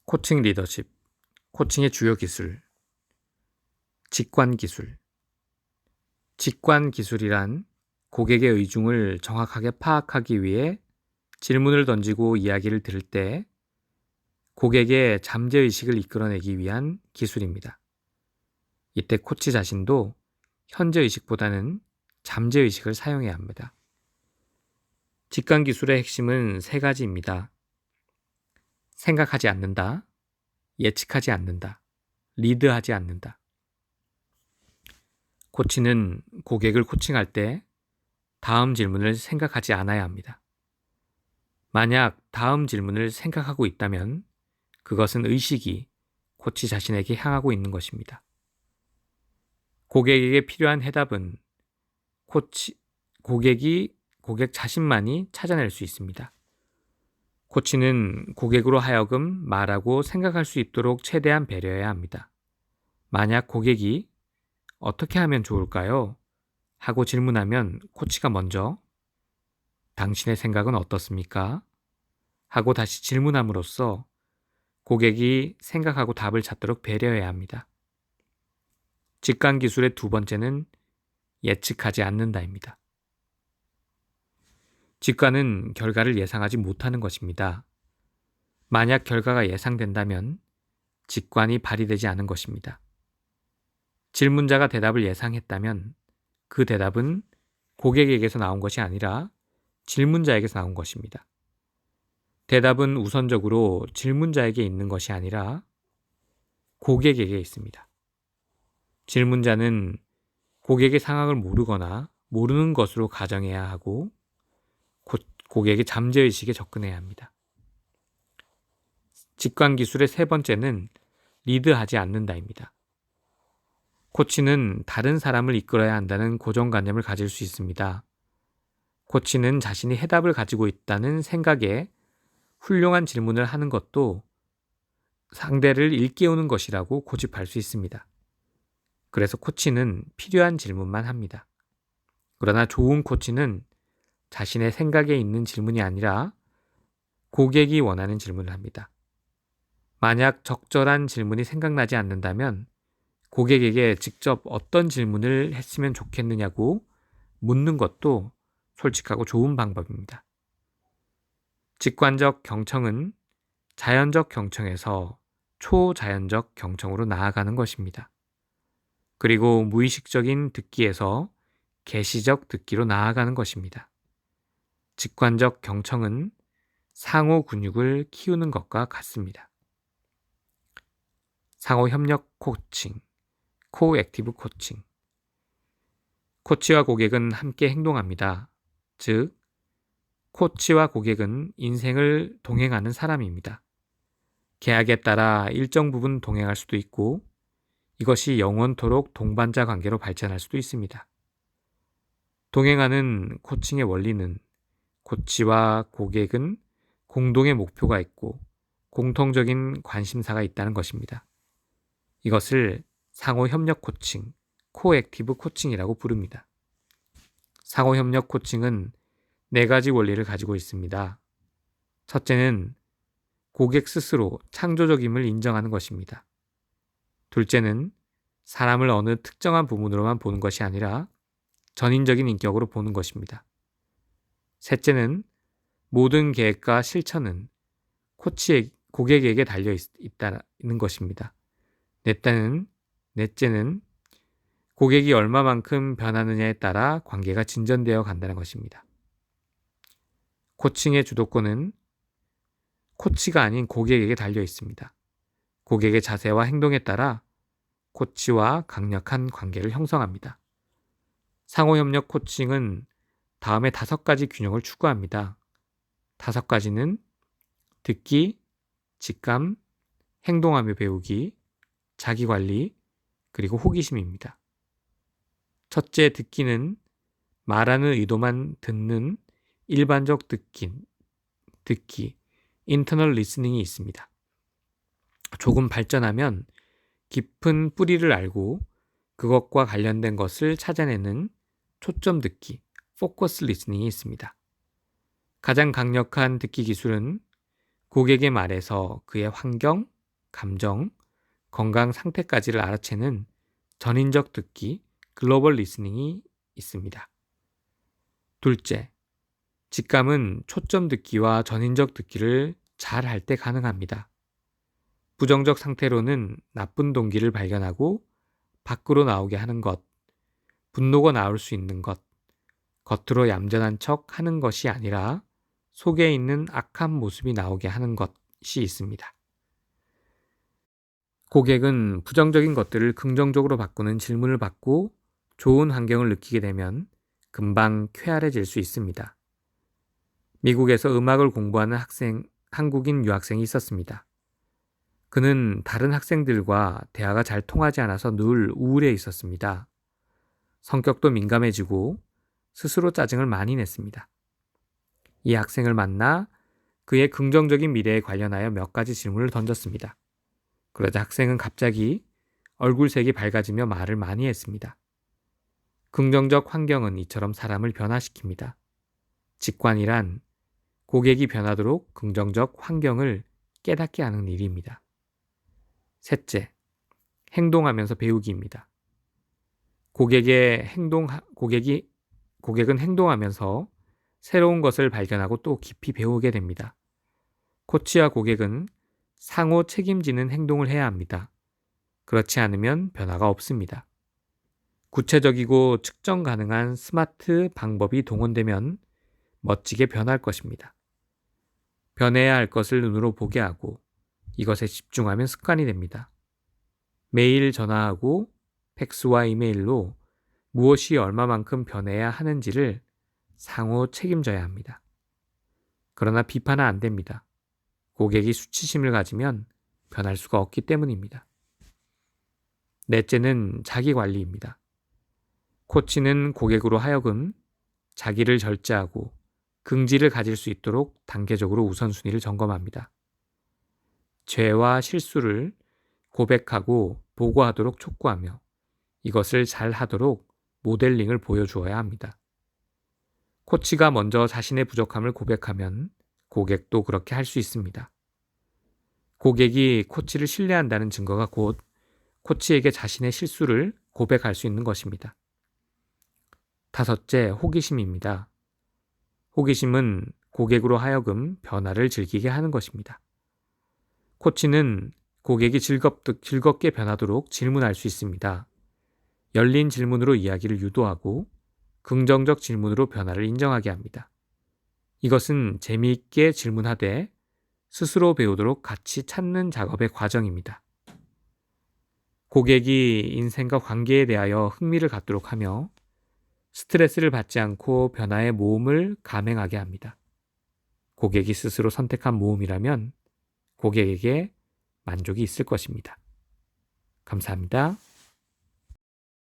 코칭 리더십, 코칭의 주요 기술, 직관 기술. 직관 기술이란 고객의 의중을 정확하게 파악하기 위해 질문을 던지고 이야기를 들을 때 고객의 잠재의식을 이끌어내기 위한 기술입니다. 이때 코치 자신도 현재의식보다는 잠재의식을 사용해야 합니다. 직관 기술의 핵심은 세 가지입니다. 생각하지 않는다, 예측하지 않는다, 리드하지 않는다. 코치는 고객을 코칭할 때 다음 질문을 생각하지 않아야 합니다. 만약 다음 질문을 생각하고 있다면 그것은 의식이 코치 자신에게 향하고 있는 것입니다. 고객에게 필요한 해답은 고객 자신만이 찾아낼 수 있습니다. 코치는 고객으로 하여금 말하고 생각할 수 있도록 최대한 배려해야 합니다. 만약 고객이 어떻게 하면 좋을까요? 하고 질문하면 코치가 먼저 당신의 생각은 어떻습니까? 하고 다시 질문함으로써 고객이 생각하고 답을 찾도록 배려해야 합니다. 직관 기술의 두 번째는 예측하지 않는다입니다. 직관은 결과를 예상하지 못하는 것입니다. 만약 결과가 예상된다면 직관이 발휘되지 않은 것입니다. 질문자가 대답을 예상했다면 그 대답은 고객에게서 나온 것이 아니라 질문자에게서 나온 것입니다. 대답은 우선적으로 질문자에게 있는 것이 아니라 고객에게 있습니다. 질문자는 고객의 상황을 모르거나 모르는 것으로 가정해야 하고 고객의 잠재의식에 접근해야 합니다. 직관 기술의 세 번째는 리드하지 않는다입니다. 코치는 다른 사람을 이끌어야 한다는 고정관념을 가질 수 있습니다. 코치는 자신이 해답을 가지고 있다는 생각에 훌륭한 질문을 하는 것도 상대를 일깨우는 것이라고 고집할 수 있습니다. 그래서 코치는 필요한 질문만 합니다. 그러나 좋은 코치는 자신의 생각에 있는 질문이 아니라 고객이 원하는 질문을 합니다. 만약 적절한 질문이 생각나지 않는다면 고객에게 직접 어떤 질문을 했으면 좋겠느냐고 묻는 것도 솔직하고 좋은 방법입니다. 직관적 경청은 자연적 경청에서 초자연적 경청으로 나아가는 것입니다. 그리고 무의식적인 듣기에서 계시적 듣기로 나아가는 것입니다. 직관적 경청은 상호 근육을 키우는 것과 같습니다. 상호 협력 코칭, 코액티브 코칭. 코치와 고객은 함께 행동합니다. 즉, 코치와 고객은 인생을 동행하는 사람입니다. 계약에 따라 일정 부분 동행할 수도 있고 이것이 영원토록 동반자 관계로 발전할 수도 있습니다. 동행하는 코칭의 원리는 코치와 고객은 공동의 목표가 있고 공통적인 관심사가 있다는 것입니다. 이것을 상호협력 코칭, 코액티브 코칭이라고 부릅니다. 상호협력 코칭은 네 가지 원리를 가지고 있습니다. 첫째는 고객 스스로 창조적임을 인정하는 것입니다. 둘째는 사람을 어느 특정한 부분으로만 보는 것이 아니라 전인적인 인격으로 보는 것입니다. 셋째는 모든 계획과 실천은 고객에게 달려 있다는 것입니다. 넷째는 고객이 얼마만큼 변하느냐에 따라 관계가 진전되어 간다는 것입니다. 코칭의 주도권은 코치가 아닌 고객에게 달려 있습니다. 고객의 자세와 행동에 따라 코치와 강력한 관계를 형성합니다. 상호협력 코칭은 다음에 5가지 균형을 추구합니다. 5가지는 듣기, 직감, 행동하며 배우기, 자기관리, 그리고 호기심입니다. 첫째, 듣기는 말하는 의도만 듣는 일반적 듣기, 인터널 리스닝이 있습니다. 조금 발전하면 깊은 뿌리를 알고 그것과 관련된 것을 찾아내는 초점 듣기, 포커스 리스닝이 있습니다. 가장 강력한 듣기 기술은 고객의 말에서 그의 환경, 감정, 건강 상태까지를 알아채는 전인적 듣기, 글로벌 리스닝이 있습니다. 둘째, 직감은 초점 듣기와 전인적 듣기를 잘 할 때 가능합니다. 부정적 상태로는 나쁜 동기를 발견하고 밖으로 나오게 하는 것, 분노가 나올 수 있는 것, 겉으로 얌전한 척 하는 것이 아니라 속에 있는 악한 모습이 나오게 하는 것이 있습니다. 고객은 부정적인 것들을 긍정적으로 바꾸는 질문을 받고 좋은 환경을 느끼게 되면 금방 쾌활해질 수 있습니다. 미국에서 음악을 공부하는 한국인 유학생이 있었습니다. 그는 다른 학생들과 대화가 잘 통하지 않아서 늘 우울해 있었습니다. 성격도 민감해지고 스스로 짜증을 많이 냈습니다. 이 학생을 만나 그의 긍정적인 미래에 관련하여 몇 가지 질문을 던졌습니다. 그러자 학생은 갑자기 얼굴색이 밝아지며 말을 많이 했습니다. 긍정적 환경은 이처럼 사람을 변화시킵니다. 직관이란 고객이 변하도록 긍정적 환경을 깨닫게 하는 일입니다. 셋째, 행동하면서 배우기입니다. 고객은 행동하면서 새로운 것을 발견하고 또 깊이 배우게 됩니다. 코치와 고객은 상호 책임지는 행동을 해야 합니다. 그렇지 않으면 변화가 없습니다. 구체적이고 측정 가능한 스마트 방법이 동원되면 멋지게 변할 것입니다. 변해야 할 것을 눈으로 보게 하고 이것에 집중하면 습관이 됩니다. 매일 전화하고 팩스와 이메일로 무엇이 얼마만큼 변해야 하는지를 상호 책임져야 합니다. 그러나 비판은 안 됩니다. 고객이 수치심을 가지면 변할 수가 없기 때문입니다. 넷째는 자기관리입니다. 코치는 고객으로 하여금 자기를 절제하고 긍지를 가질 수 있도록 단계적으로 우선순위를 점검합니다. 죄와 실수를 고백하고 보고하도록 촉구하며 이것을 잘 하도록 모델링을 보여주어야 합니다. 코치가 먼저 자신의 부족함을 고백하면 고객도 그렇게 할 수 있습니다. 고객이 코치를 신뢰한다는 증거가 곧 코치에게 자신의 실수를 고백할 수 있는 것입니다. 다섯째, 호기심입니다. 호기심은 고객으로 하여금 변화를 즐기게 하는 것입니다. 코치는 고객이 즐겁게 변하도록 질문할 수 있습니다. 열린 질문으로 이야기를 유도하고 긍정적 질문으로 변화를 인정하게 합니다. 이것은 재미있게 질문하되 스스로 배우도록 같이 찾는 작업의 과정입니다. 고객이 인생과 관계에 대하여 흥미를 갖도록 하며 스트레스를 받지 않고 변화의 모험을 감행하게 합니다. 고객이 스스로 선택한 모험이라면 고객에게 만족이 있을 것입니다. 감사합니다.